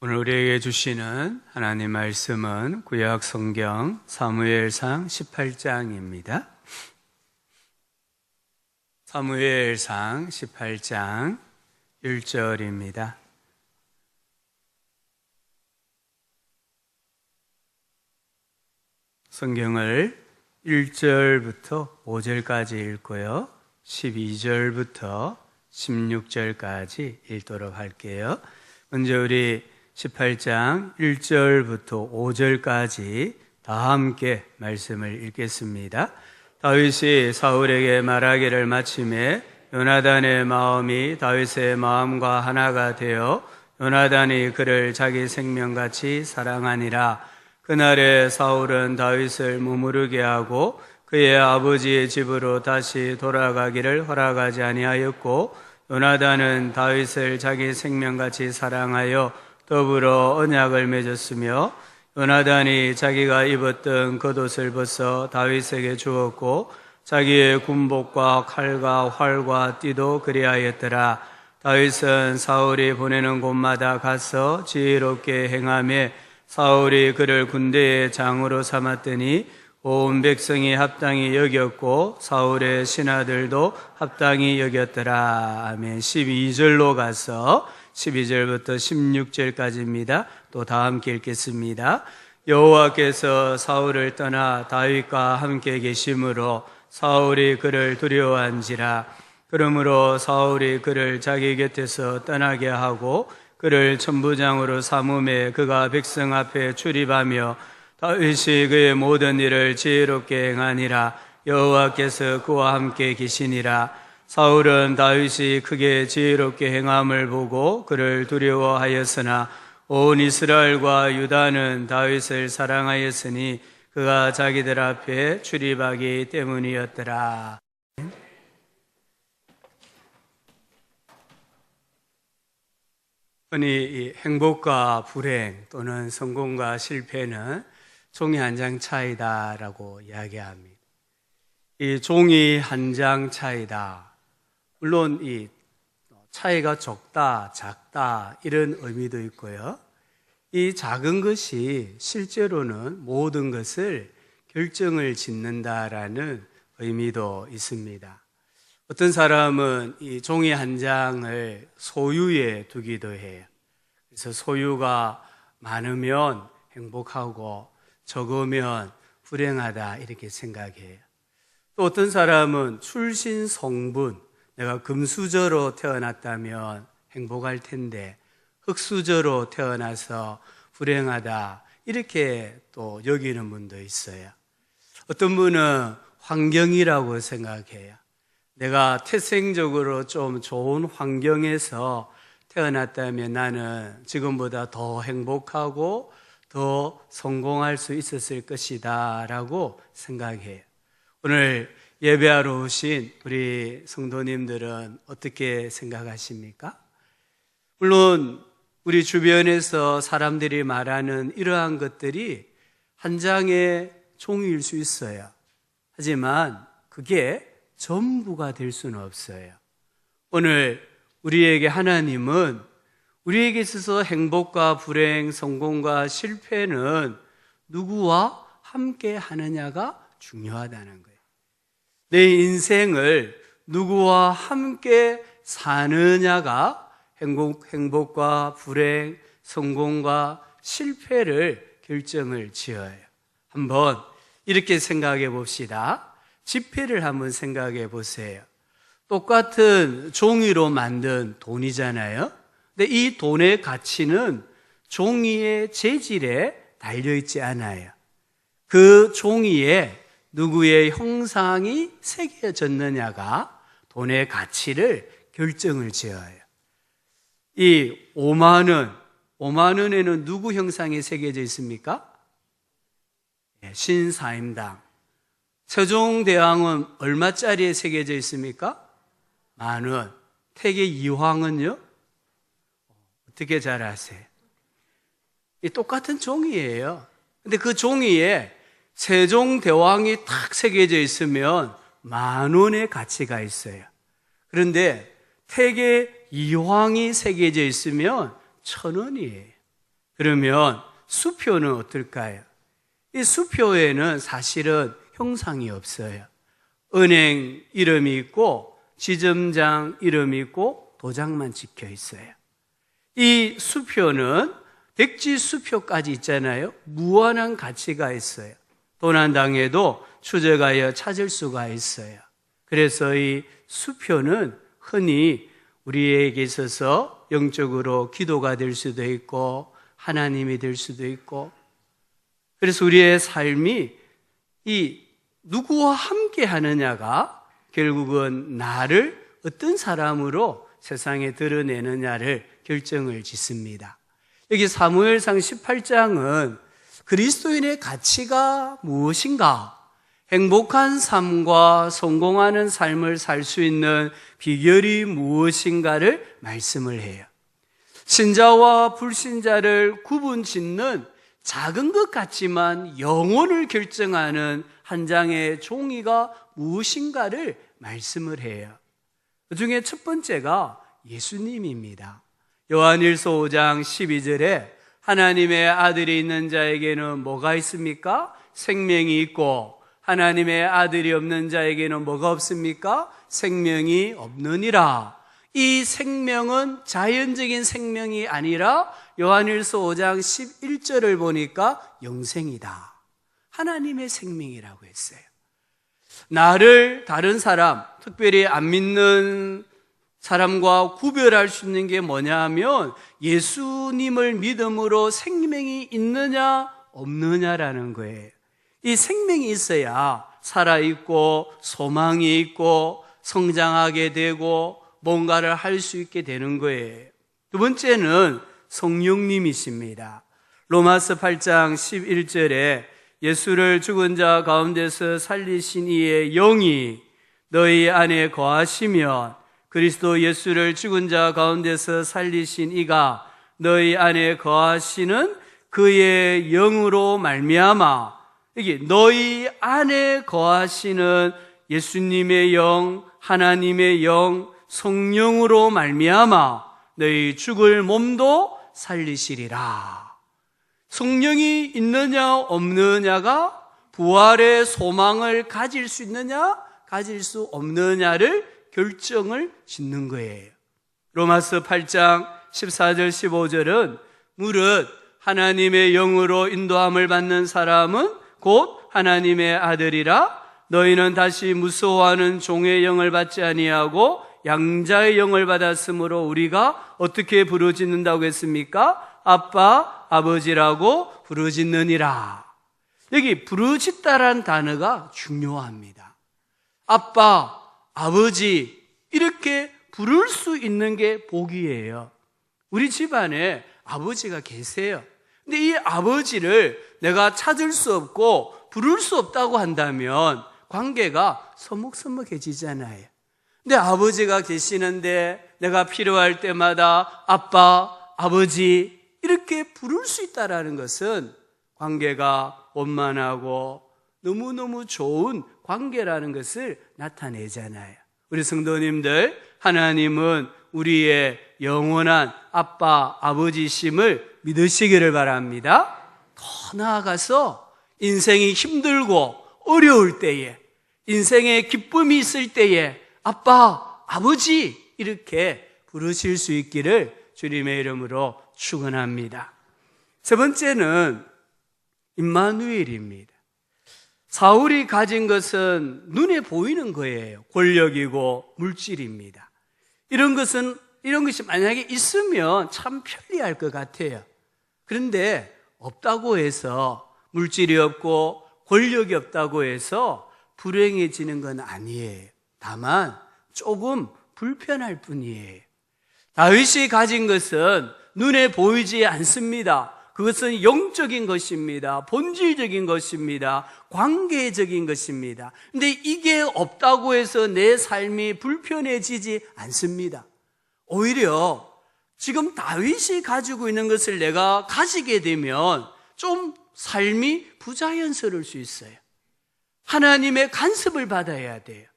오늘 우리에게 주시는 하나님 말씀은 구약 성경 사무엘상 18장입니다. 사무엘상 18장 1절입니다. 성경을 1절부터 5절까지 읽고요. 12절부터 16절까지 읽도록 할게요. 먼저 우리 18장 1절부터 5절까지 다 함께 말씀을 읽겠습니다. 다윗이 사울에게 말하기를 마침에 요나단의 마음이 다윗의 마음과 하나가 되어 요나단이 그를 자기 생명같이 사랑하니라. 그날에 사울은 다윗을 머무르게 하고 그의 아버지의 집으로 다시 돌아가기를 허락하지 아니하였고, 요나단은 다윗을 자기 생명같이 사랑하여 더불어 언약을 맺었으며, 요나단이 자기가 입었던 겉옷을 벗어 다윗에게 주었고 자기의 군복과 칼과 활과 띠도 그리하였더라. 다윗은 사울이 보내는 곳마다 가서 지혜롭게 행하며 사울이 그를 군대의 장으로 삼았더니 온 백성이 합당히 여겼고 사울의 신하들도 합당히 여겼더라. 아멘. 12절로 가서 12절부터 16절까지입니다. 또 다 함께 읽겠습니다. 여호와께서 사울을 떠나 다윗과 함께 계심으로 사울이 그를 두려워한지라. 그러므로 사울이 그를 자기 곁에서 떠나게 하고 그를 천부장으로 삼음에 그가 백성 앞에 출입하며 다윗이 그의 모든 일을 지혜롭게 행하니라. 여호와께서 그와 함께 계시니라. 사울은 다윗이 크게 지혜롭게 행함을 보고 그를 두려워하였으나 온 이스라엘과 유다는 다윗을 사랑하였으니 그가 자기들 앞에 출입하기 때문이었더라. 흔히 이 행복과 불행 또는 성공과 실패는 종이 한 장 차이다라고 이야기합니다. 이 종이 한 장 차이다. 물론 이 차이가 적다, 작다 이런 의미도 있고요. 이 작은 것이 실제로는 모든 것을 결정을 짓는다라는 의미도 있습니다. 어떤 사람은 이 종이 한 장을 소유에 두기도 해요. 그래서 소유가 많으면 행복하고 적으면 불행하다 이렇게 생각해요. 또 어떤 사람은 출신 성분, 내가 금수저로 태어났다면 행복할 텐데 흙수저로 태어나서 불행하다 이렇게 또 여기는 분도 있어요. 어떤 분은 환경이라고 생각해요. 내가 태생적으로 좀 좋은 환경에서 태어났다면 나는 지금보다 더 행복하고 더 성공할 수 있었을 것이다 라고 생각해요. 오늘 예배하러 오신 우리 성도님들은 어떻게 생각하십니까? 물론 우리 주변에서 사람들이 말하는 이러한 것들이 한 장의 종이일 수 있어요. 하지만 그게 전부가 될 수는 없어요. 오늘 우리에게 하나님은 우리에게 있어서 행복과 불행, 성공과 실패는 누구와 함께 하느냐가 중요하다는 거예요. 내 인생을 누구와 함께 사느냐가 행복과 불행, 성공과 실패를 결정을 지어요. 한번 이렇게 생각해 봅시다. 지폐를 한번 생각해 보세요. 똑같은 종이로 만든 돈이잖아요. 근데 이 돈의 가치는 종이의 재질에 달려있지 않아요. 그 종이에 누구의 형상이 새겨졌느냐가 돈의 가치를 결정을 지어요. 이 5만 원에는 누구 형상이 새겨져 있습니까? 신사임당. 세종대왕은 얼마짜리에 새겨져 있습니까? 10,000원. 태계 이황은요? 어떻게 잘 아세요? 이 똑같은 종이에요. 근데 그 종이에 세종대왕이 탁 새겨져 있으면 10,000원의 가치가 있어요. 그런데 태계 이황이 새겨져 있으면 1,000원이에요. 그러면 수표는 어떨까요? 이 수표에는 사실은 형상이 없어요. 은행 이름이 있고 지점장 이름이 있고 도장만 찍혀 있어요. 이 수표는 백지 수표까지 있잖아요. 무한한 가치가 있어요. 도난당해도 추적하여 찾을 수가 있어요. 그래서 이 수표는 흔히 우리에게 있어서 영적으로 기도가 될 수도 있고 하나님이 될 수도 있고, 그래서 우리의 삶이 이 누구와 함께 하느냐가 결국은 나를 어떤 사람으로 세상에 드러내느냐를 결정을 짓습니다. 여기 사무엘상 18장은 그리스도인의 가치가 무엇인가, 행복한 삶과 성공하는 삶을 살 수 있는 비결이 무엇인가를 말씀을 해요. 신자와 불신자를 구분 짓는 작은 것 같지만 영혼을 결정하는 한 장의 종이가 무엇인가를 말씀을 해요. 그 중에 첫 번째가 예수님입니다. 요한일서 5장 12절에 하나님의 아들이 있는 자에게는 뭐가 있습니까? 생명이 있고 하나님의 아들이 없는 자에게는 뭐가 없습니까? 생명이 없느니라. 이 생명은 자연적인 생명이 아니라 요한일서 5장 11절을 보니까 영생이다. 하나님의 생명이라고 했어요. 나를 다른 사람, 특별히 안 믿는 사람과 구별할 수 있는 게 뭐냐 하면 예수님을 믿음으로 생명이 있느냐 없느냐라는 거예요. 이 생명이 있어야 살아있고 소망이 있고 성장하게 되고 뭔가를 할 수 있게 되는 거예요. 두 번째는 성령님이십니다. 로마서 8장 11절에 예수를 죽은 자 가운데서 살리신 이의 영이 너희 안에 거하시면 그리스도 예수를 죽은 자 가운데서 살리신 이가 너희 안에 거하시는 그의 영으로 말미암아, 여기 너희 안에 거하시는 예수님의 영, 하나님의 영, 성령으로 말미암아 너희 죽을 몸도 살리시리라. 성령이 있느냐 없느냐가 부활의 소망을 가질 수 있느냐 가질 수 없느냐를 결정을 짓는 거예요. 로마서 8장 14절 15절은 무릇 하나님의 영으로 인도함을 받는 사람은 곧 하나님의 아들이라. 너희는 다시 무서워하는 종의 영을 받지 아니하고 양자의 영을 받았으므로 우리가 어떻게 부르짖는다고 했습니까? 아빠, 아버지라고 부르짖느니라. 여기 부르짖다란 단어가 중요합니다. 아빠, 아버지 이렇게 부를 수 있는 게 복이에요. 우리 집안에 아버지가 계세요. 근데 이 아버지를 내가 찾을 수 없고 부를 수 없다고 한다면 관계가 서먹서먹해지잖아요. 근데 아버지가 계시는데 내가 필요할 때마다 아빠, 아버지 이렇게 부를 수 있다는 것은 관계가 원만하고 너무너무 좋은 관계라는 것을 나타내잖아요. 우리 성도님들, 하나님은 우리의 영원한 아빠, 아버지심을 믿으시기를 바랍니다. 더 나아가서 인생이 힘들고 어려울 때에, 인생에 기쁨이 있을 때에 아빠, 아버지 이렇게 부르실 수 있기를 주님의 이름으로 축원합니다. 세 번째는 임마누엘입니다. 사울이 가진 것은 눈에 보이는 거예요. 권력이고 물질입니다. 이런 것이 만약에 있으면 참 편리할 것 같아요. 그런데 없다고 해서, 물질이 없고 권력이 없다고 해서 불행해지는 건 아니에요. 다만 조금 불편할 뿐이에요. 다윗이 가진 것은 눈에 보이지 않습니다. 그것은 영적인 것입니다. 본질적인 것입니다. 관계적인 것입니다. 근데 이게 없다고 해서 내 삶이 불편해지지 않습니다. 오히려 지금 다윗이 가지고 있는 것을 내가 가지게 되면 좀 삶이 부자연스러울 수 있어요. 하나님의 간섭을 받아야 돼요.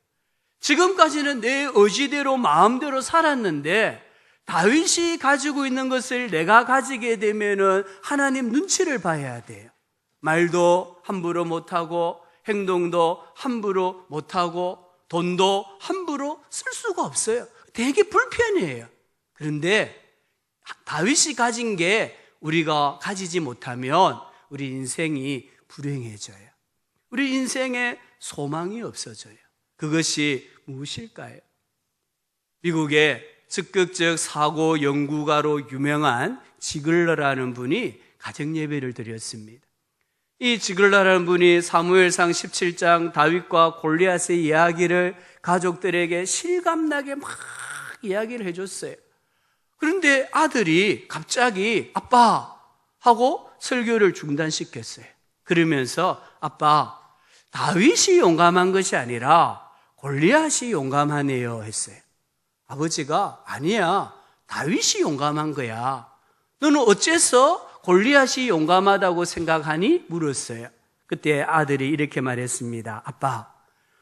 지금까지는 내 의지대로 마음대로 살았는데 다윗이 가지고 있는 것을 내가 가지게 되면은 하나님 눈치를 봐야 돼요. 말도 함부로 못하고 행동도 함부로 못하고 돈도 함부로 쓸 수가 없어요. 되게 불편해요. 그런데 다윗이 가진 게 우리가 가지지 못하면 우리 인생이 불행해져요. 우리 인생에 소망이 없어져요. 그것이 무엇일까요? 미국의 적극적 사고 연구가로 유명한 지글러라는 분이 가정예배를 드렸습니다. 이 지글러라는 분이 사무엘상 17장 다윗과 골리앗의 이야기를 가족들에게 실감나게 막 이야기를 해줬어요. 그런데 아들이 갑자기 아빠 하고 설교를 중단시켰어요. 그러면서 아빠, 다윗이 용감한 것이 아니라 골리앗이 용감하네요 했어요. 아버지가 아니야, 다윗이 용감한 거야. 너는 어째서 골리앗이 용감하다고 생각하니? 물었어요. 그때 아들이 이렇게 말했습니다. 아빠,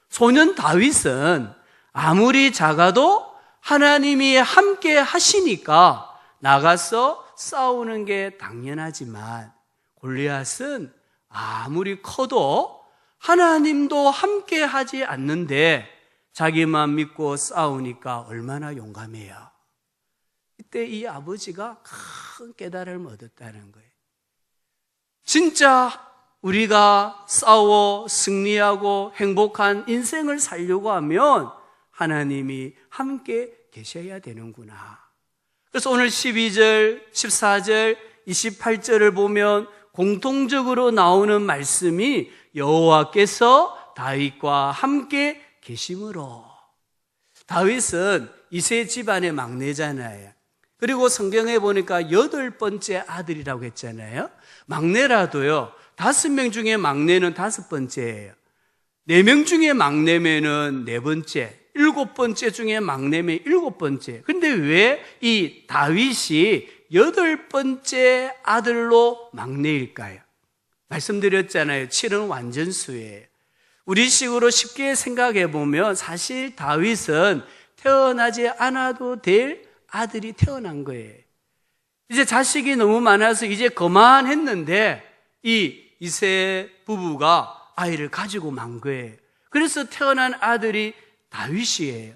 소년 다윗은 아무리 작아도 하나님이 함께 하시니까 나가서 싸우는 게 당연하지만 골리앗은 아무리 커도 하나님도 함께 하지 않는데 자기만 믿고 싸우니까 얼마나 용감해요. 이때 이 아버지가 큰 깨달음을 얻었다는 거예요. 진짜 우리가 싸워 승리하고 행복한 인생을 살려고 하면 하나님이 함께 계셔야 되는구나. 그래서 오늘 12절, 14절, 28절을 보면 공통적으로 나오는 말씀이 여호와께서 다윗과 함께 계심으로. 다윗은 이세 집안의 막내잖아요. 그리고 성경에 보니까 8번째 아들이라고 했잖아요. 막내라도요, 5명 중에 막내는 5번째예요. 4명 중에 막내면은 4번째, 7번째 중에 막내면 7번째. 근데 왜 이 다윗이 8번째 아들로 막내일까요? 말씀드렸잖아요. 7은 완전수예요. 우리식으로 쉽게 생각해 보면 사실 다윗은 태어나지 않아도 될 아들이 태어난 거예요. 이제 자식이 너무 많아서 이제 그만했는데 이 이세 부부가 아이를 가지고 만 거예요. 그래서 태어난 아들이 다윗이에요.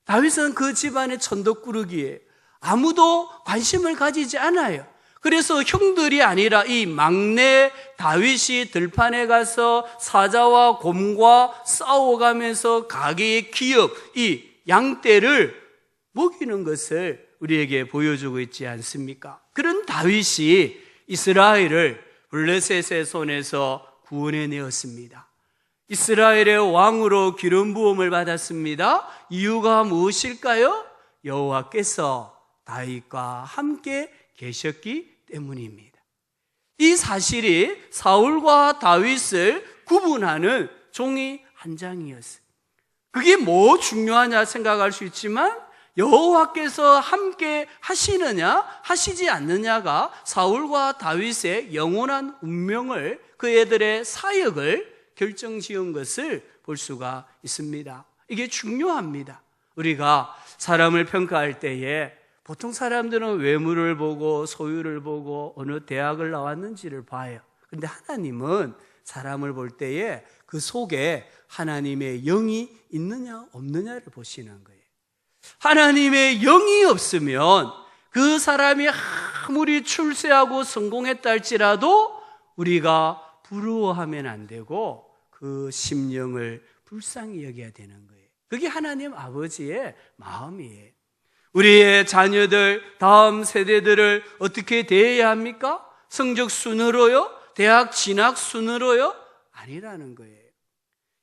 다윗은 그 집안의 천덕꾸러기예요. 아무도 관심을 가지지 않아요. 그래서 형들이 아니라 이 막내 다윗이 들판에 가서 사자와 곰과 싸워가면서 가게의 기업, 이 양떼를 먹이는 것을 우리에게 보여주고 있지 않습니까? 그런 다윗이 이스라엘을 블레셋의 손에서 구원해내었습니다. 이스라엘의 왕으로 기름 부음을 받았습니다. 이유가 무엇일까요? 여호와께서 다윗과 함께 계셨기 때문입니다. 이 사실이 사울과 다윗을 구분하는 종이 한 장이었어요. 그게 뭐 중요하냐 생각할 수 있지만 여호와께서 함께 하시느냐 하시지 않느냐가 사울과 다윗의 영원한 운명을, 그애들의 사역을 결정지은 것을 볼 수가 있습니다. 이게 중요합니다. 우리가 사람을 평가할 때에 보통 사람들은 외모를 보고 소유를 보고 어느 대학을 나왔는지를 봐요. 그런데 하나님은 사람을 볼 때에 그 속에 하나님의 영이 있느냐 없느냐를 보시는 거예요. 하나님의 영이 없으면 그 사람이 아무리 출세하고 성공했다 할지라도 우리가 부러워하면 안 되고 그 심령을 불쌍히 여겨야 되는 거예요. 그게 하나님 아버지의 마음이에요. 우리의 자녀들, 다음 세대들을 어떻게 대해야 합니까? 성적 순으로요? 대학 진학 순으로요? 아니라는 거예요.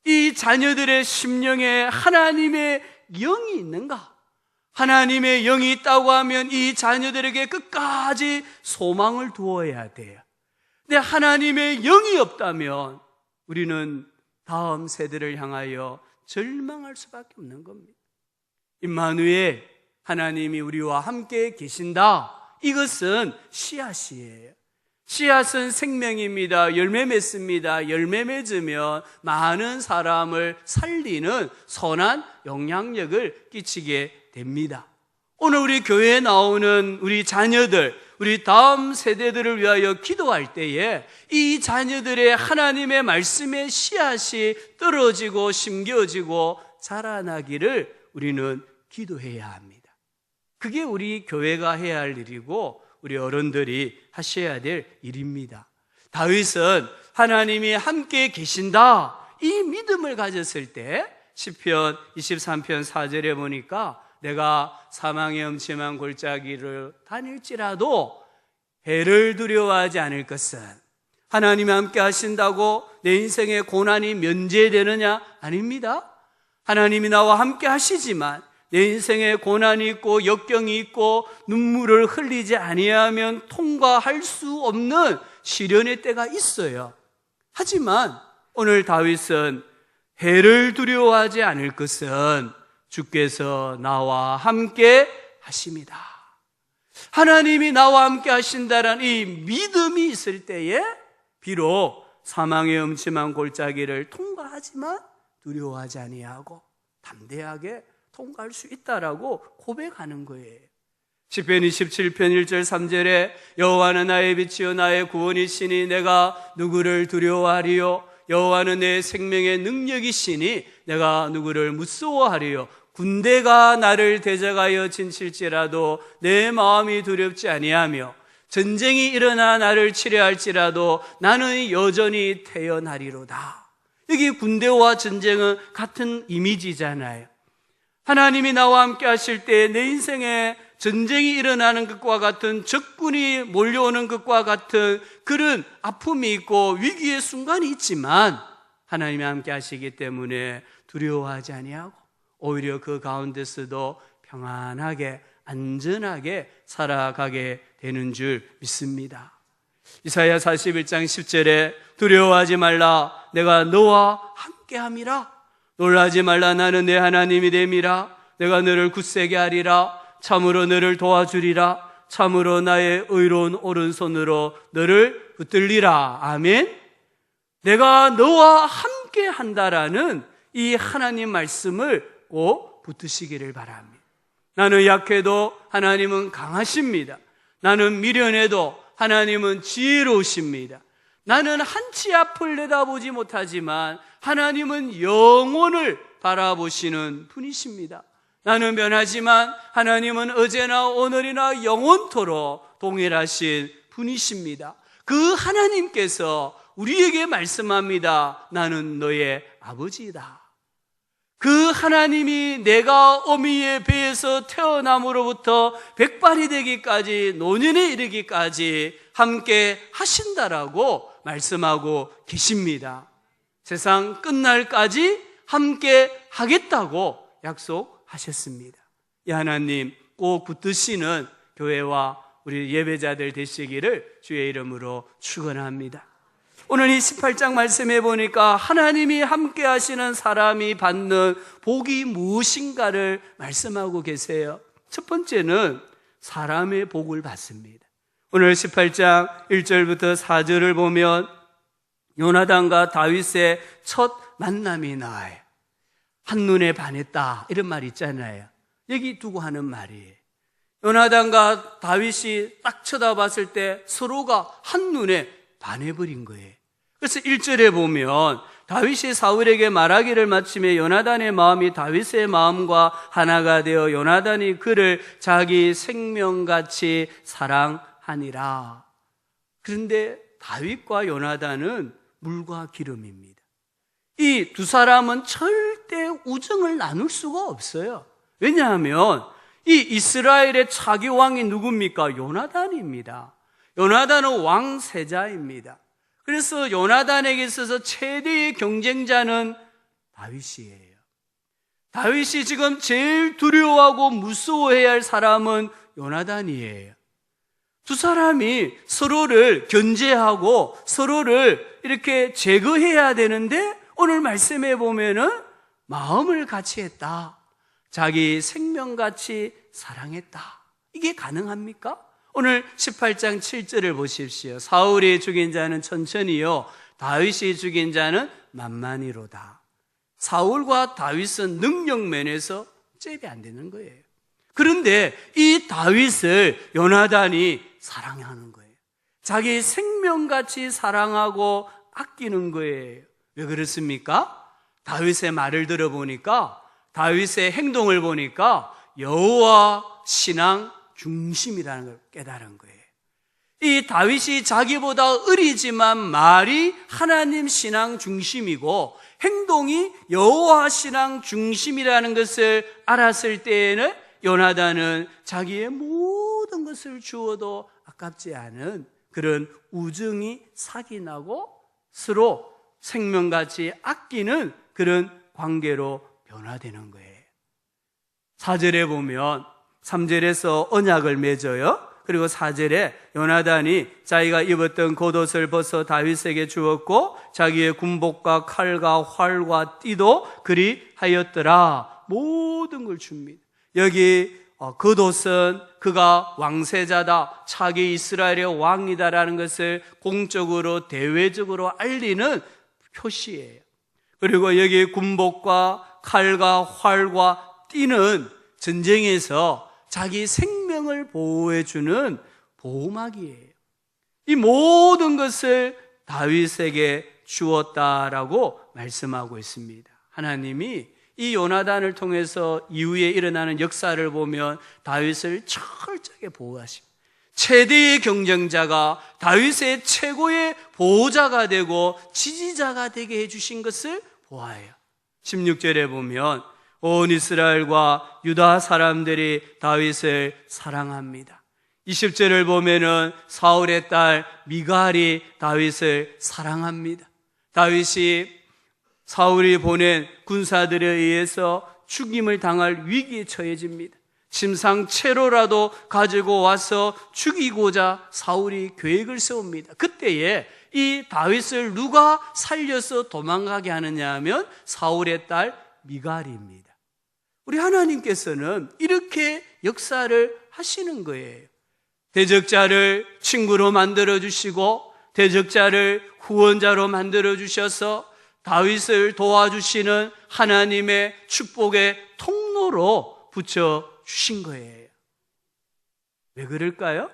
이 자녀들의 심령에 하나님의 영이 있는가? 하나님의 영이 있다고 하면 이 자녀들에게 끝까지 소망을 두어야 돼요. 근데 하나님의 영이 없다면 우리는 다음 세대를 향하여 절망할 수밖에 없는 겁니다. 임마누엘, 하나님이 우리와 함께 계신다. 이것은 씨앗이에요. 씨앗은 생명입니다. 열매 맺습니다. 열매 맺으면 많은 사람을 살리는 선한 영향력을 끼치게 됩니다. 오늘 우리 교회에 나오는 우리 자녀들, 우리 다음 세대들을 위하여 기도할 때에 이 자녀들의 하나님의 말씀의 씨앗이 떨어지고 심겨지고 자라나기를 우리는 기도해야 합니다. 그게 우리 교회가 해야 할 일이고 우리 어른들이 하셔야 될 일입니다. 다윗은 하나님이 함께 계신다, 이 믿음을 가졌을 때 시편 23편 4절에 보니까 내가 사망의 음침한 골짜기를 다닐지라도 해를 두려워하지 않을 것은, 하나님이 함께 하신다고 내 인생의 고난이 면제되느냐? 아닙니다. 하나님이 나와 함께 하시지만 내 인생에 고난이 있고 역경이 있고 눈물을 흘리지 아니하면 통과할 수 없는 시련의 때가 있어요. 하지만 오늘 다윗은 해를 두려워하지 않을 것은 주께서 나와 함께 하십니다. 하나님이 나와 함께 하신다는 이 믿음이 있을 때에 비록 사망의 음침한 골짜기를 통과하지만 두려워하지 아니하고 담대하게 통과할 수 있다라고 고백하는 거예요. 시편 27편 1절 3절에 여호와는 나의 빛이요 나의 구원이시니 내가 누구를 두려워하리요? 여호와는 내 생명의 능력이시니 내가 누구를 무서워하리요? 군대가 나를 대적하여 진칠지라도 내 마음이 두렵지 아니하며 전쟁이 일어나 나를 치려할지라도 나는 여전히 태어나리로다. 여기 군대와 전쟁은 같은 이미지잖아요. 하나님이 나와 함께 하실 때 내 인생에 전쟁이 일어나는 것과 같은, 적군이 몰려오는 것과 같은 그런 아픔이 있고 위기의 순간이 있지만 하나님이 함께 하시기 때문에 두려워하지 아니하고 오히려 그 가운데서도 평안하게 안전하게 살아가게 되는 줄 믿습니다. 이사야 41장 10절에 두려워하지 말라 내가 너와 함께함이라. 놀라지 말라 나는 내 하나님이 됨이라. 내가 너를 굳세게 하리라. 참으로 너를 도와주리라. 참으로 나의 의로운 오른손으로 너를 붙들리라. 아멘. 내가 너와 함께 한다라는 이 하나님 말씀을 꼭 붙드시기를 바랍니다. 나는 약해도 하나님은 강하십니다. 나는 미련해도 하나님은 지혜로우십니다. 나는 한치 앞을 내다보지 못하지만 하나님은 영원을 바라보시는 분이십니다. 나는 변하지만 하나님은 어제나 오늘이나 영원토록 동일하신 분이십니다. 그 하나님께서 우리에게 말씀합니다. 나는 너의 아버지이다. 그 하나님이 내가 어미의 배에서 태어남으로부터 백발이 되기까지, 노년에 이르기까지 함께 하신다라고 말씀하고 계십니다. 세상 끝날까지 함께 하겠다고 약속하셨습니다. 이 하나님 꼭 붙드시는 교회와 우리 예배자들 되시기를 주의 이름으로 축원합니다. 오늘 이 18장 말씀해 보니까 하나님이 함께 하시는 사람이 받는 복이 무엇인가를 말씀하고 계세요. 첫 번째는 사람의 복을 받습니다. 오늘 18장 1절부터 4절을 보면 요나단과 다윗의 첫 만남이 나와요. 한눈에 반했다 이런 말 있잖아요. 여기 두고 하는 말이에요. 요나단과 다윗이 딱 쳐다봤을 때 서로가 한눈에 반해버린 거예요. 그래서 1절에 보면 다윗이 사울에게 말하기를 마치며 요나단의 마음이 다윗의 마음과 하나가 되어 요나단이 그를 자기 생명같이 사랑하니라. 그런데 다윗과 요나단은 물과 기름입니다. 이 두 사람은 절대 우정을 나눌 수가 없어요. 왜냐하면 이 이스라엘의 차기 왕이 누굽니까? 요나단입니다. 요나단은 왕세자입니다. 그래서 요나단에게 있어서 최대의 경쟁자는 다윗이에요. 다윗이 지금 제일 두려워하고 무서워해야 할 사람은 요나단이에요. 두 사람이 서로를 견제하고 서로를 이렇게 제거해야 되는데 오늘 말씀에 보면은 마음을 같이 했다. 자기 생명같이 사랑했다. 이게 가능합니까? 오늘 18장 7절을 보십시오. 사울이 죽인 자는 천천히요 다윗이 죽인 자는 만만히로다. 사울과 다윗은 능력 면에서 잽이 안 되는 거예요. 그런데 이 다윗을 요나단이 사랑하는 거예요. 자기 생명같이 사랑하고 아끼는 거예요. 왜 그렇습니까? 다윗의 말을 들어보니까, 다윗의 행동을 보니까 여호와 신앙 중심이라는 걸 깨달은 거예요. 이 다윗이 자기보다 어리지만 말이 하나님 신앙 중심이고 행동이 여호와 신앙 중심이라는 것을 알았을 때에는 요나단은 자기의 모든 것을 주어도 아깝지 않은 그런 우정이 사기나고 서로 생명같이 아끼는 그런 관계로 변화되는 거예요. 4절에 보면 3절에서 언약을 맺어요. 그리고 4절에 요나단이 자기가 입었던 겉옷을 벗어 다윗에게 주었고 자기의 군복과 칼과 활과 띠도 그리하였더라. 모든 걸 줍니다. 여기 겉옷은 그가 왕세자다, 차기 이스라엘의 왕이다라는 것을 공적으로 대외적으로 알리는 표시예요. 그리고 여기 군복과 칼과 활과 띠는 전쟁에서 자기 생명을 보호해주는 보호막이에요. 이 모든 것을 다윗에게 주었다라고 말씀하고 있습니다. 하나님이 이 요나단을 통해서 이후에 일어나는 역사를 보면 다윗을 철저하게 보호하십니다. 최대의 경쟁자가 다윗의 최고의 보호자가 되고 지지자가 되게 해주신 것을 보아요. 16절에 보면 온 이스라엘과 유다 사람들이 다윗을 사랑합니다. 20절을 보면은 사울의 딸 미갈이 다윗을 사랑합니다. 다윗이 사울이 보낸 군사들에 의해서 죽임을 당할 위기에 처해집니다. 심상체로라도 가지고 와서 죽이고자 사울이 계획을 세웁니다. 그때에 이 다윗을 누가 살려서 도망가게 하느냐 하면 사울의 딸 미갈입니다. 우리 하나님께서는 이렇게 역사를 하시는 거예요. 대적자를 친구로 만들어주시고 대적자를 후원자로 만들어주셔서 다윗을 도와주시는 하나님의 축복의 통로로 붙여주신 거예요. 왜 그럴까요?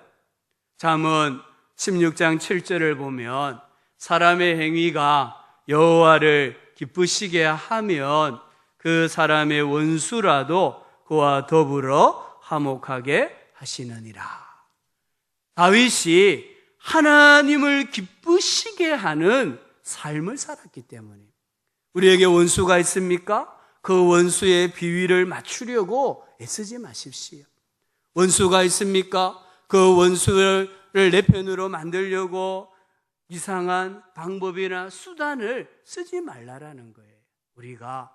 잠언 16장 7절을 보면 사람의 행위가 여호와를 기쁘시게 하면 그 사람의 원수라도 그와 더불어 화목하게 하시느니라. 다윗이 하나님을 기쁘시게 하는 삶을 살았기 때문에 우리에게 원수가 있습니까? 그 원수의 비위를 맞추려고 애쓰지 마십시오. 원수가 있습니까? 그 원수를 내 편으로 만들려고 이상한 방법이나 수단을 쓰지 말라라는 거예요. 우리가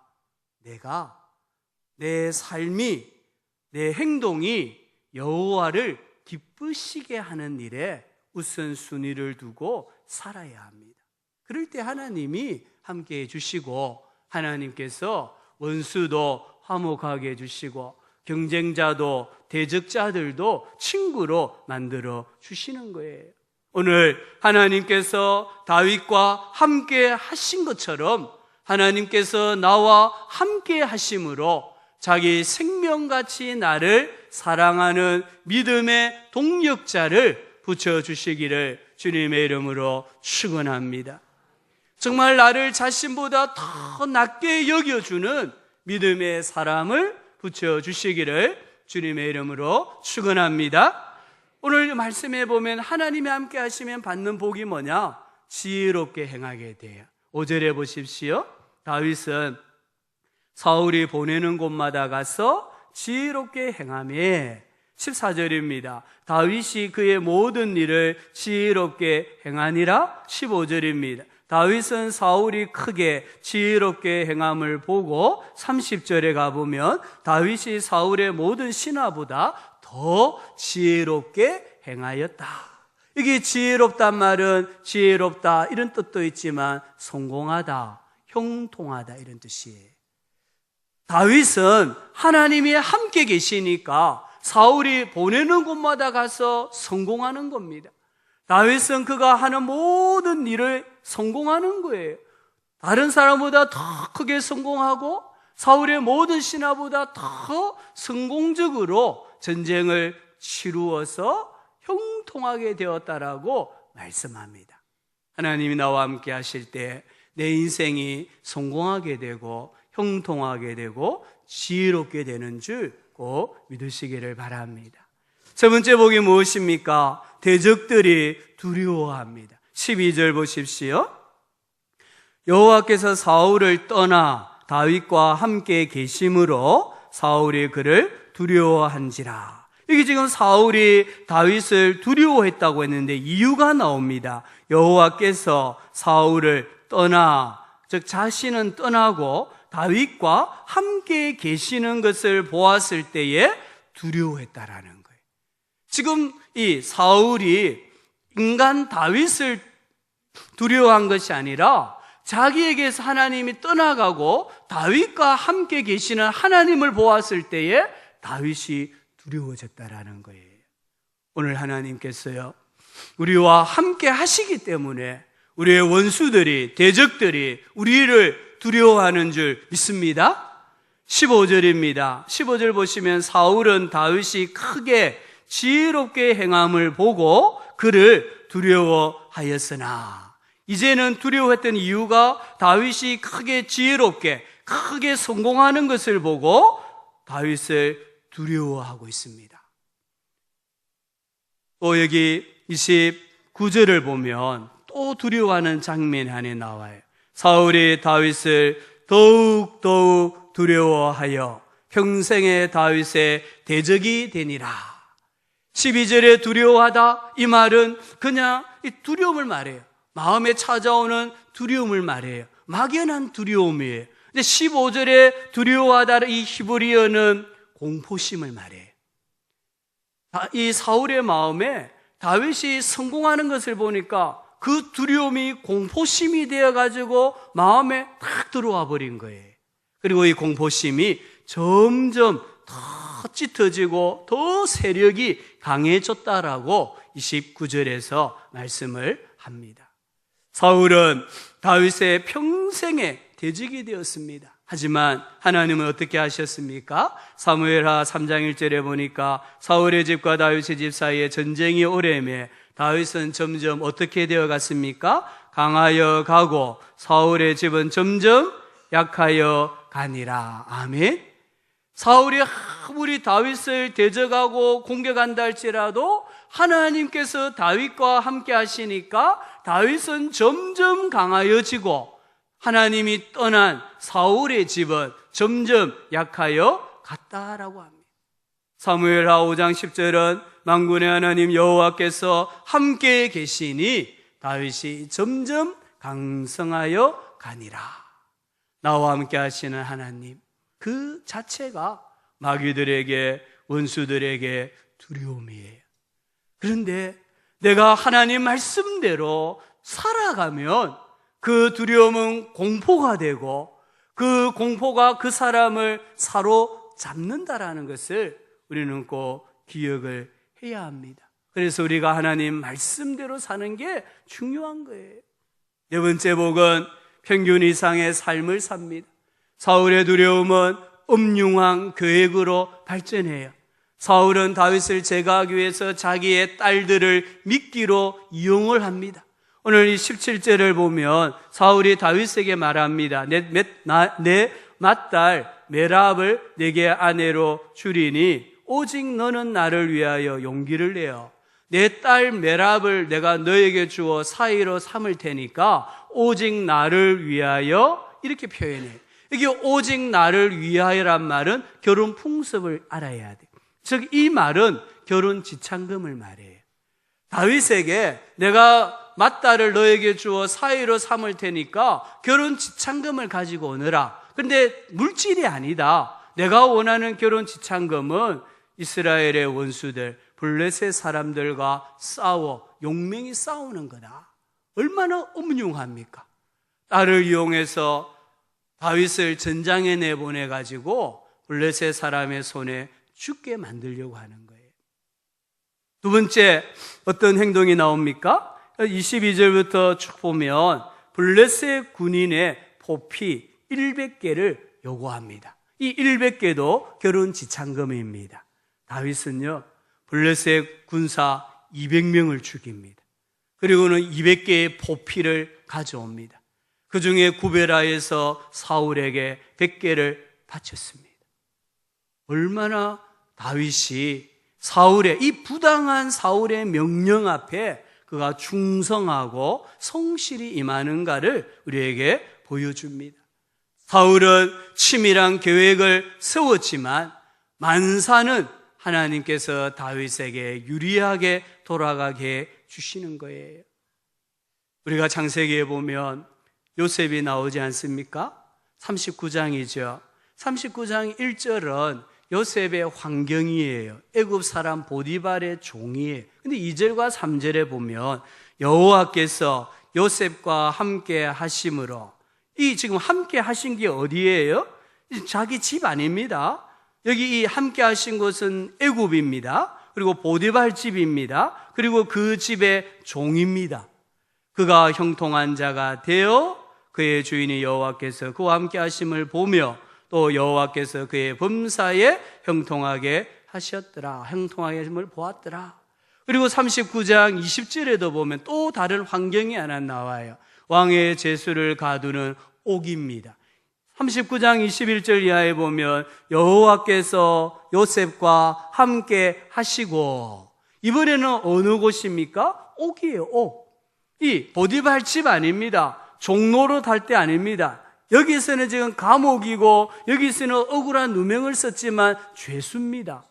내 삶이, 내 행동이 여호와를 기쁘시게 하는 일에 우선순위를 두고 살아야 합니다. 그럴 때 하나님이 함께 해주시고 하나님께서 원수도 화목하게 해주시고 경쟁자도 대적자들도 친구로 만들어 주시는 거예요. 오늘 하나님께서 다윗과 함께 하신 것처럼 하나님께서 나와 함께 하심으로 자기 생명같이 나를 사랑하는 믿음의 동력자를 붙여주시기를 주님의 이름으로 축원합니다. 정말 나를 자신보다 더 낮게 여겨주는 믿음의 사람을 붙여주시기를 주님의 이름으로 축원합니다. 오늘 말씀에 보면 하나님이 함께 하시면 받는 복이 뭐냐? 지혜롭게 행하게 돼요. 5절에 보십시오. 다윗은 사울이 보내는 곳마다 가서 지혜롭게 행하며 14절입니다. 다윗이 그의 모든 일을 지혜롭게 행하니라 15절입니다. 다윗은 사울이 크게 지혜롭게 행함을 보고 30절에 가보면 다윗이 사울의 모든 신하보다 더 지혜롭게 행하였다. 이게 지혜롭단 말은 지혜롭다 이런 뜻도 있지만 성공하다, 형통하다 이런 뜻이에요. 다윗은 하나님이 함께 계시니까 사울이 보내는 곳마다 가서 성공하는 겁니다. 다윗은 그가 하는 모든 일을 성공하는 거예요. 다른 사람보다 더 크게 성공하고 사울의 모든 신하보다 더 성공적으로 전쟁을 치루어서 형통하게 되었다라고 말씀합니다. 하나님이 나와 함께 하실 때 내 인생이 성공하게 되고 형통하게 되고 지혜롭게 되는 줄 꼭 믿으시기를 바랍니다. 첫 번째 복이 무엇입니까? 대적들이 두려워합니다. 12절 보십시오. 여호와께서 사울을 떠나 다윗과 함께 계심으로 사울이 그를 두려워한지라. 이게 지금 사울이 다윗을 두려워했다고 했는데 이유가 나옵니다. 여호와께서 사울을 떠나, 즉 자신은 떠나고 다윗과 함께 계시는 것을 보았을 때에 두려워했다라는 거예요. 지금 이 사울이 인간 다윗을 두려워한 것이 아니라 자기에게서 하나님이 떠나가고 다윗과 함께 계시는 하나님을 보았을 때에 다윗이 두려워졌다라는 거예요. 오늘 하나님께서요, 우리와 함께 하시기 때문에 우리의 원수들이, 대적들이 우리를 두려워하는 줄 믿습니다. 15절입니다. 15절 보시면 사울은 다윗이 크게 지혜롭게 행함을 보고 그를 두려워하였으나, 이제는 두려워했던 이유가 다윗이 크게 지혜롭게, 크게 성공하는 것을 보고 다윗을 두려워하고 있습니다. 또 여기 29절을 보면 또 두려워하는 장면이 하나 나와요. 사울이 다윗을 더욱 두려워하여 평생의 다윗의 대적이 되니라. 12절에 두려워하다, 이 말은 그냥 이 두려움을 말해요. 마음에 찾아오는 두려움을 말해요. 막연한 두려움이에요. 근데 15절에 두려워하다, 이 히브리어는 공포심을 말해요. 이 사울의 마음에 다윗이 성공하는 것을 보니까 그 두려움이 공포심이 되어가지고 마음에 탁 들어와 버린 거예요. 그리고 이 공포심이 점점 더 짙어지고 더 세력이 강해졌다라고 29절에서 말씀을 합니다. 사울은 다윗의 평생의 대적이 되었습니다. 하지만 하나님은 어떻게 하셨습니까? 사무엘하 3장 1절에 보니까 사울의 집과 다윗의 집 사이에 전쟁이 오래매 다윗은 점점 어떻게 되어 갔습니까? 강하여 가고 사울의 집은 점점 약하여 가니라. 아멘. 사울이 아무리 다윗을 대적하고 공격한다 할지라도 하나님께서 다윗과 함께 하시니까 다윗은 점점 강하여지고 하나님이 떠난 사울의 집은 점점 약하여 갔다라고 합니다. 사무엘하 5장 10절은 만군의 하나님 여호와께서 함께 계시니 다윗이 점점 강성하여 가니라. 나와 함께 하시는 하나님, 그 자체가 마귀들에게, 원수들에게 두려움이에요. 그런데 내가 하나님 말씀대로 살아가면 그 두려움은 공포가 되고 그 공포가 그 사람을 사로잡는다라는 것을 우리는 꼭 기억을 해야 합니다. 그래서 우리가 하나님 말씀대로 사는 게 중요한 거예요. 네 번째 복은 평균 이상의 삶을 삽니다. 사울의 두려움은 음흉한 계획으로 발전해요. 사울은 다윗을 제거하기 위해서 자기의 딸들을 미끼로 이용을 합니다. 오늘 이 17절을 보면 사울이 다윗에게 말합니다. 내 맏딸 메랍을 내게 아내로 주리니 오직 너는 나를 위하여 용기를 내어 내 딸 메랍을 내가 너에게 주어 사이로 삼을 테니까 오직 나를 위하여, 이렇게 표현해요. 이게 오직 나를 위하여란 말은 결혼 풍습을 알아야 돼. 즉 이 말은 결혼 지참금을 말해요. 다윗에게 내가 맏딸을 너에게 주어 사이로 삼을 테니까 결혼 지참금을 가지고 오너라. 그런데 물질이 아니다. 내가 원하는 결혼 지참금은 이스라엘의 원수들 블레셋 사람들과 싸워 용맹히 싸우는 거다. 얼마나 음흉합니까? 딸을 이용해서 다윗을 전장에 내보내가지고 블레셋 사람의 손에 죽게 만들려고 하는 거예요. 두 번째 어떤 행동이 나옵니까? 22절부터 쭉 보면 블레셋 군인의 포피 100개를 요구합니다. 이 100개도 결혼 지참금입니다. 다윗은요, 블레셋 군사 200명을 죽입니다. 그리고는 200개의 포피를 가져옵니다. 그 중에 구베라에서 사울에게 100개를 바쳤습니다. 얼마나 다윗이 이 부당한 사울의 명령 앞에 그가 충성하고 성실히 임하는가를 우리에게 보여줍니다. 사울은 치밀한 계획을 세웠지만 만사는 하나님께서 다윗에게 유리하게 돌아가게 주시는 거예요. 우리가 창세기에 보면 요셉이 나오지 않습니까? 39장이죠. 39장 1절은 요셉의 환경이에요. 애굽 사람 보디발의 종이에요. 근데 2절과 3절에 보면 여호와께서 요셉과 함께 하심으로, 이 지금 함께 하신 게 어디예요? 자기 집 아닙니다. 여기 이 함께 하신 곳은 애굽입니다. 그리고 보디발 집입니다. 그리고 그 집의 종입니다. 그가 형통한 자가 되어 그의 주인이 여호와께서 그와 함께 하심을 보며 또 여호와께서 그의 범사에 형통하게 하셨더라. 형통하게 하심을 보았더라. 그리고 39장 20절에도 보면 또 다른 환경이 하나 나와요. 왕의 제수를 가두는 옥입니다. 39장 21절 이하에 보면 여호와께서 요셉과 함께 하시고, 이번에는 어느 곳입니까? 옥이에요. 옥. 이 보디발 집 아닙니다. 종로로 달 때 아닙니다. 여기서는 지금 감옥이고 여기서는 억울한 누명을 썼지만 죄수입니다.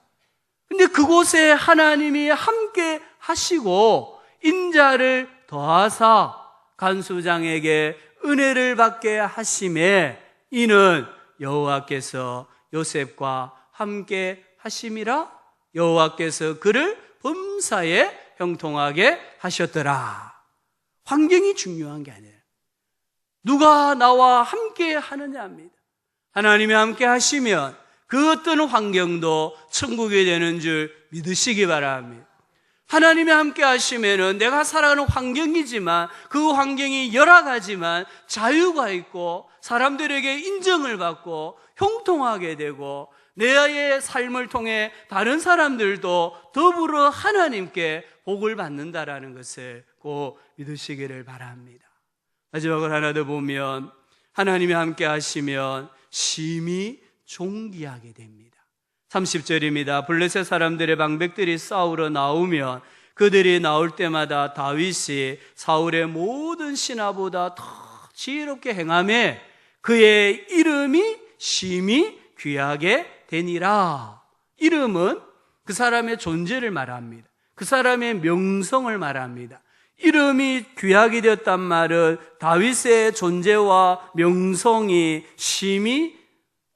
근데 그곳에 하나님이 함께 하시고 인자를 더하사 간수장에게 은혜를 받게 하심에 이는 여호와께서 요셉과 함께 하심이라. 여호와께서 그를 범사에 형통하게 하셨더라. 환경이 중요한 게 아니에요. 누가 나와 함께 하느냐입니다. 하나님이 함께 하시면 그 어떤 환경도 천국이 되는 줄 믿으시기 바랍니다. 하나님이 함께 하시면은 내가 살아가는 환경이지만 그 환경이 여러 가지만 자유가 있고 사람들에게 인정을 받고 형통하게 되고 내의 삶을 통해 다른 사람들도 더불어 하나님께 복을 받는다라는 것을 꼭 믿으시기를 바랍니다. 마지막으로 하나 더 보면 하나님이 함께 하시면 심히 존귀하게 됩니다. 30절입니다. 블레셋 사람들의 방백들이 싸우러 나오면 그들이 나올 때마다 다윗이 사울의 모든 신하보다 더 지혜롭게 행하며 그의 이름이 심히 귀하게 되니라. 이름은 그 사람의 존재를 말합니다. 그 사람의 명성을 말합니다. 이름이 귀하게 되었단 말은 다윗의 존재와 명성이 심히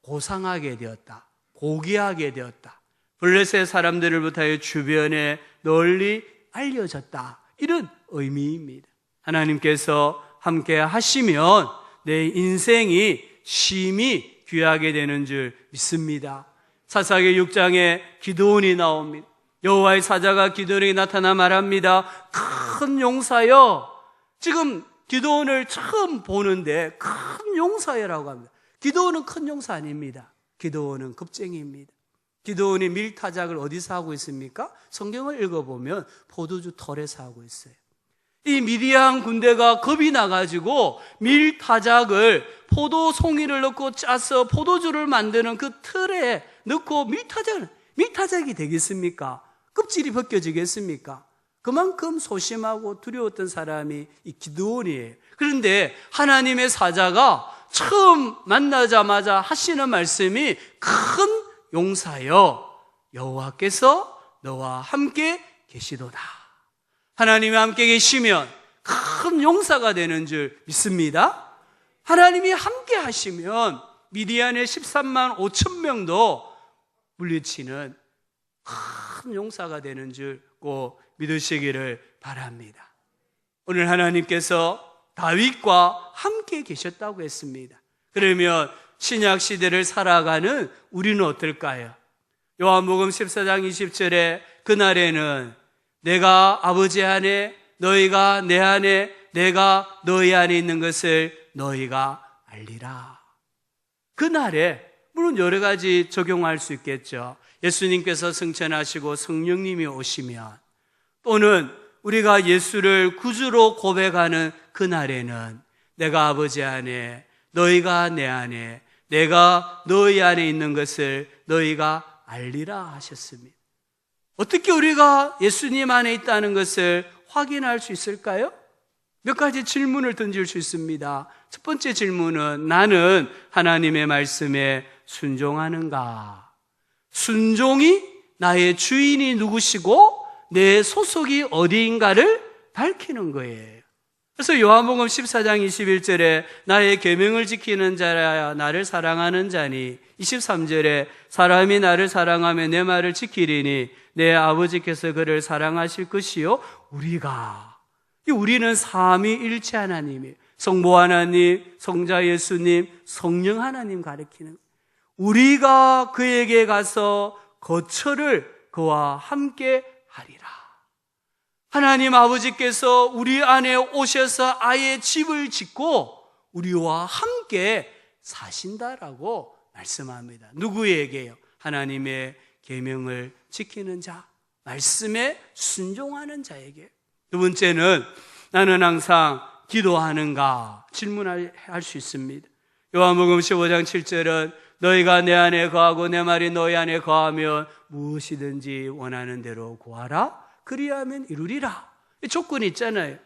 고상하게 되었다. 고귀하게 되었다. 블레셋 사람들로부터 주변에 널리 알려졌다. 이런 의미입니다. 하나님께서 함께 하시면 내 인생이 심히 귀하게 되는 줄 믿습니다. 사사기 6장에 기드온이 나옵니다. 여호와의 사자가 기드온에게 나타나 말합니다. 큰 용사여. 지금 기드온을 처음 보는데 큰 용사여라고 합니다. 기드온은 큰 용사 아닙니다. 기드온은 겁쟁이입니다. 기드온이 밀타작을 어디서 하고 있습니까? 성경을 읽어보면 포도주 털에서 하고 있어요. 이 미디안 군대가 겁이 나가지고 밀타작을 포도송이를 넣고 짜서 포도주를 만드는 그 틀에 넣고 밀타작이 되겠습니까? 껍질이 벗겨지겠습니까? 그만큼 소심하고 두려웠던 사람이 이 기드온이에요. 그런데 하나님의 사자가 처음 만나자마자 하시는 말씀이 큰 용사여 여호와께서 너와 함께 계시도다. 하나님이 함께 계시면 큰 용사가 되는 줄 믿습니다. 하나님이 함께 하시면 미디안의 13만 5천 명도 물리치는 큰 용사가 되는 줄 꼭 믿으시기를 바랍니다. 오늘 하나님께서 다윗과 함께 계셨다고 했습니다. 그러면 신약 시대를 살아가는 우리는 어떨까요? 요한복음 14장 20절에 그날에는 내가 아버지 안에 너희가 내 안에 내가 너희 안에 있는 것을 너희가 알리라. 그날에 물론 여러 가지 적용할 수 있겠죠. 예수님께서 승천하시고 성령님이 오시면, 또는 우리가 예수를 구주로 고백하는 그날에는 내가 아버지 안에, 너희가 내 안에, 내가 너희 안에 있는 것을 너희가 알리라 하셨습니다. 어떻게 우리가 예수님 안에 있다는 것을 확인할 수 있을까요? 몇 가지 질문을 던질 수 있습니다. 첫 번째 질문은, 나는 하나님의 말씀에 순종하는가? 순종이 나의 주인이 누구시고 내 소속이 어디인가를 밝히는 거예요. 그래서 요한복음 14장 21절에 나의 계명을 지키는 자라야 나를 사랑하는 자니, 23절에 사람이 나를 사랑하면 내 말을 지키리니 내 아버지께서 그를 사랑하실 것이요 우리는 삼위일체 하나님이에요. 성부 하나님, 성자 예수님, 성령 하나님 가리키는, 우리가 그에게 가서 거처를 그와 함께 하리라. 하나님 아버지께서 우리 안에 오셔서 아예 집을 짓고 우리와 함께 사신다라고 말씀합니다. 누구에게요? 하나님의 계명을 지키는 자, 말씀에 순종하는 자에게. 두 번째는, 나는 항상 기도하는가? 질문할 수 있습니다. 요한복음 15장 7절은 너희가 내 안에 거하고 내 말이 너희 안에 거하면 무엇이든지 원하는 대로 구하라, 그리하면 이루리라. 이 조건이 있잖아요.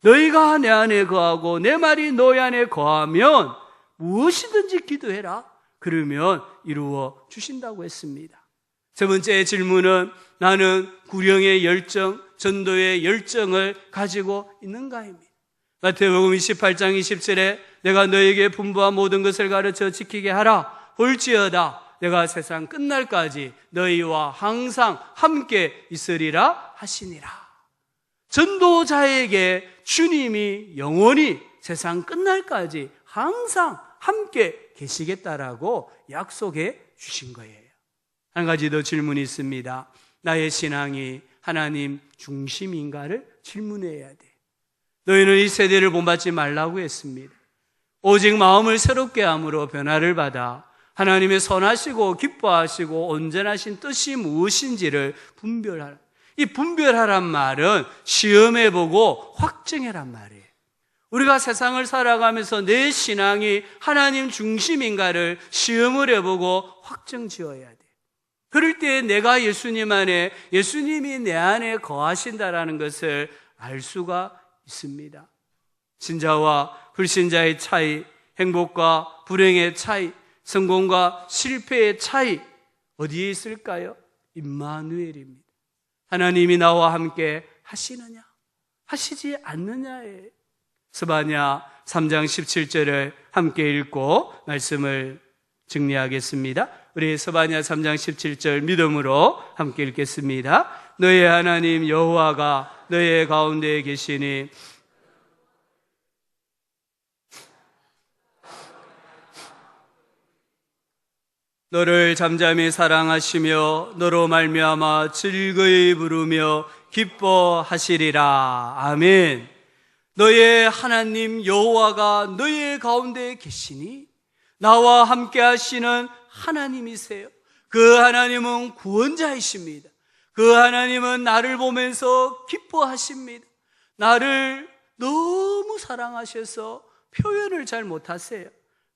너희가 내 안에 거하고 내 말이 너희 안에 거하면 무엇이든지 기도해라, 그러면 이루어 주신다고 했습니다. 세 번째 질문은, 나는 구령의 열정, 전도의 열정을 가지고 있는가입니다. 마태복음 28장 20절에 내가 너에게 분부한 모든 것을 가르쳐 지키게 하라. 볼지어다 내가 세상 끝날까지 너희와 항상 함께 있으리라 하시니라. 전도자에게 주님이 영원히 세상 끝날까지 항상 함께 계시겠다라고 약속해 주신 거예요. 한 가지 더 질문이 있습니다. 나의 신앙이 하나님 중심인가를 질문해야 돼. 너희는 이 세대를 본받지 말라고 했습니다. 오직 마음을 새롭게 함으로 변화를 받아 하나님의 선하시고 기뻐하시고 온전하신 뜻이 무엇인지를 분별하라. 이 분별하란 말은 시험해보고 확증해란 말이에요. 우리가 세상을 살아가면서 내 신앙이 하나님 중심인가를 시험을 해보고 확정지어야 돼. 그럴 때 내가 예수님 안에, 예수님이 내 안에 거하신다라는 것을 알 수가 있습니다. 신자와 불신자의 차이, 행복과 불행의 차이, 성공과 실패의 차이, 어디에 있을까요? 임마누엘입니다. 하나님이 나와 함께 하시느냐, 하시지 않느냐에. 스바냐 3장 17절을 함께 읽고 말씀을 정리하겠습니다. 우리 스바냐 3장 17절 믿음으로 함께 읽겠습니다. 너의 하나님 여호와가 너의 가운데에 계시니 너를 잠잠히 사랑하시며 너로 말미암아 즐거이 부르며 기뻐하시리라. 아멘. 너의 하나님 여호와가 너의 가운데 계시니 나와 함께 하시는 하나님이세요. 그 하나님은 구원자이십니다. 그 하나님은 나를 보면서 기뻐하십니다. 나를 너무 사랑하셔서 표현을 잘 못하세요.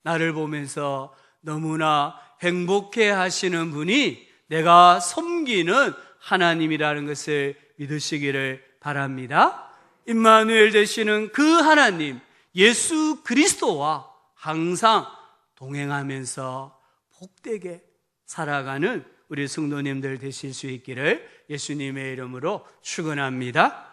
나를 보면서 너무나 행복해 하시는 분이 내가 섬기는 하나님이라는 것을 믿으시기를 바랍니다. 임마누엘 되시는 그 하나님 예수 그리스도와 항상 동행하면서 복되게 살아가는 우리 성도님들 되실 수 있기를 예수님의 이름으로 축원합니다.